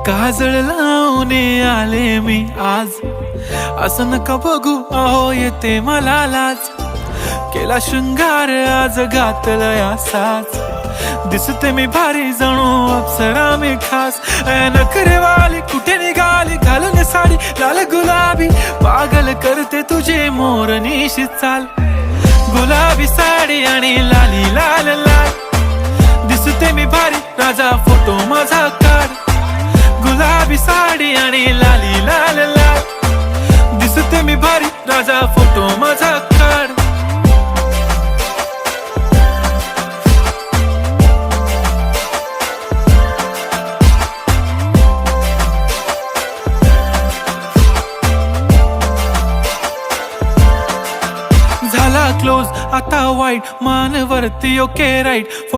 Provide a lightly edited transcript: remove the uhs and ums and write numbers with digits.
काजळ लावून आले मी आज, असं नका बघू अहो येते मला लाज. केला शृंगार आज घातलाय असाच, दिसते मी भारी जणू अप्सरा मी खास. नखरेवाली कुठे निघाली घालून साडी लाल गुलाबी, पागल करते तुझे मोरनीशी चाल. गुलाबी साडी आणि लाली लाल लाल, दिसते मी भारी राजा फोटो माझा काढ. गुलाबी साडी आणि लाली लाल लाल, दिसते मी भारी राजा फोटो माझा काढ. झाला क्लोज आता वाईट मान वरती ओके राईट.